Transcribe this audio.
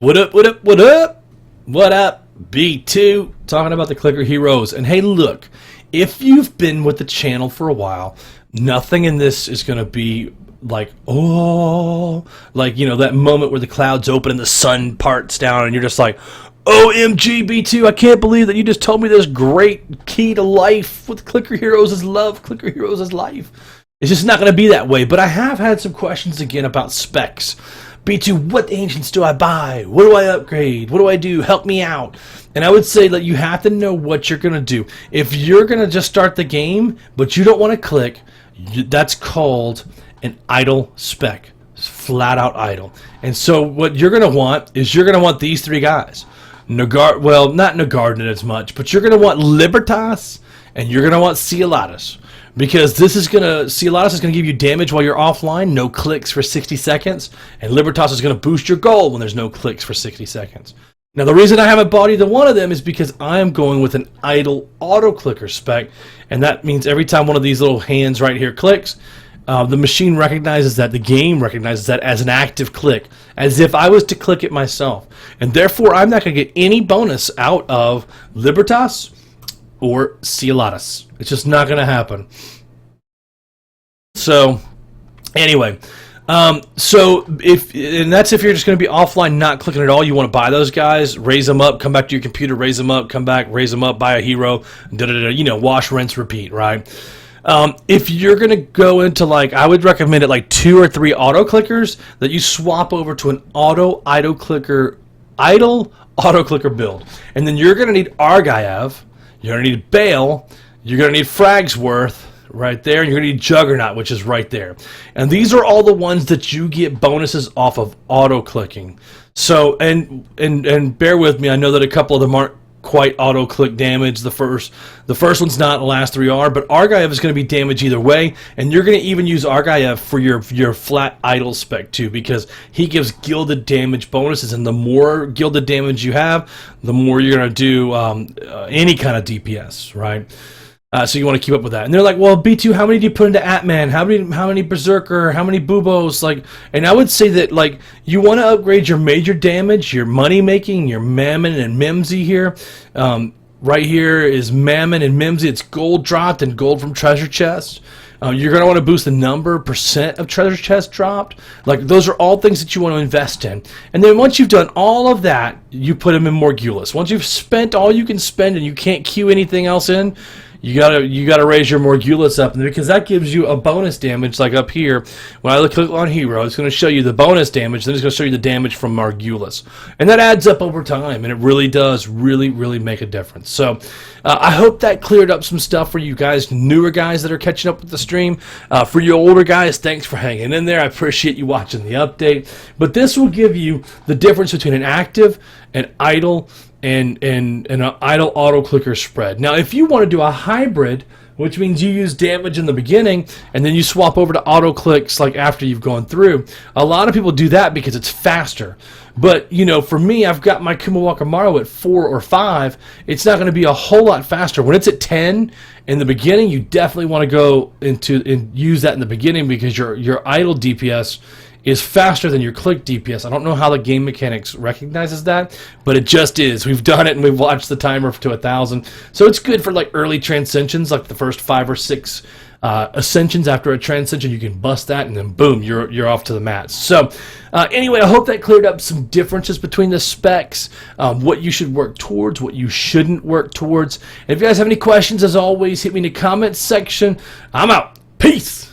What up, what up, what up? What up, B2? Talking about the clicker heroes. And hey, look, if you've been with the channel for a while, nothing in this is going to be like, oh, like, you know, that moment where the clouds open and the sun parts down and you're just like, OMG, B2, I can't believe that you just told me this great key to life with clicker heroes is love, clicker heroes is life. It's just not going to be that way. But I have had some questions again about specs. B2, what ancients do I buy? What do I upgrade? What do I do? Help me out. And I would say that you have to know what you're going to do. If you're going to just start the game, but you don't want to click, that's called an idle spec. It's flat out idle. And so what you're going to want is you're going to want these three guys. Well, not Nagardin as much, but you're going to want Libertas and you're going to want Cielatus. Because Cielatus is going to give you damage while you're offline, no clicks for 60 seconds, and Libertas is going to boost your gold when there's no clicks for 60 seconds. Now, the reason I haven't bought either one of them is because I am going with an idle auto clicker spec, and that means every time one of these little hands right here clicks, the machine recognizes that, the game recognizes that as an active click, as if I was to click it myself. And therefore, I'm not going to get any bonus out of Libertas or Cielatus. It's just not going to happen. So, anyway, that's if you're just going to be offline, not clicking at all. You want to buy those guys, raise them up, come back to your computer, raise them up, come back, raise them up, buy a hero, you know, wash, rinse, repeat, right? If you're going to go into, like, I would recommend it like 2 or 3 auto clickers that you swap over to an idle auto clicker build. And then you're going to need Argyle. You're going to need Bale, you're going to need Fragsworth right there, and you're going to need Juggernaut, which is right there. And these are all the ones that you get bonuses off of auto-clicking. So, and bear with me, I know that a couple of them aren't quite auto-click damage. The first one's not, the last 3 are, but Argyle is going to be damaged either way, and you're going to even use Argyle for your flat idle spec too, because he gives gilded damage bonuses, and the more gilded damage you have, the more you're going to do any kind of DPS, right? So you want to keep up with that. And they're like, well, B2, how many do you put into Atman? How many Berserker? How many Bubos? Like, and I would say that, like, you want to upgrade your major damage, your money making, your Mammon and Mimsy here. Right here is Mammon and Mimsy. It's gold dropped and gold from treasure chests. You're going to want to boost the percent of treasure chests dropped. Like, those are all things that you want to invest in. And then once you've done all of that, you put them in Morgulus. Once you've spent all you can spend and you can't queue anything else in, you gotta raise your Morgulus up, because that gives you a bonus damage. Like up here, when I click on Hero, it's going to show you the bonus damage, then it's going to show you the damage from Morgulus, and that adds up over time, and it really does really make a difference. So I hope that cleared up some stuff for you guys, newer guys that are catching up with the stream. For you older guys, thanks for hanging in there. I appreciate you watching the update. But this will give you the difference between an active, an idle, and an idle auto clicker spread. Now, if you want to do a hybrid, which means you use damage in the beginning and then you swap over to auto clicks like after you've gone through, a lot of people do that because it's faster. But, you know, for me, I've got my Kumawaka Maru at 4 or 5. It's not going to be a whole lot faster. When it's at 10 in the beginning, you definitely want to go into and use that in the beginning, because your idle DPS is faster than your click DPS. I don't know how the game mechanics recognizes that, but it just is. We've done it and we've watched the timer to 1,000. So it's good for like early transcensions, like the first 5 or 6 ascensions. After a transcension, you can bust that, and then boom, you're off to the mats. So anyway, I hope that cleared up some differences between the specs, what you should work towards, what you shouldn't work towards. And if you guys have any questions, as always, hit me in the comments section. I'm out. Peace.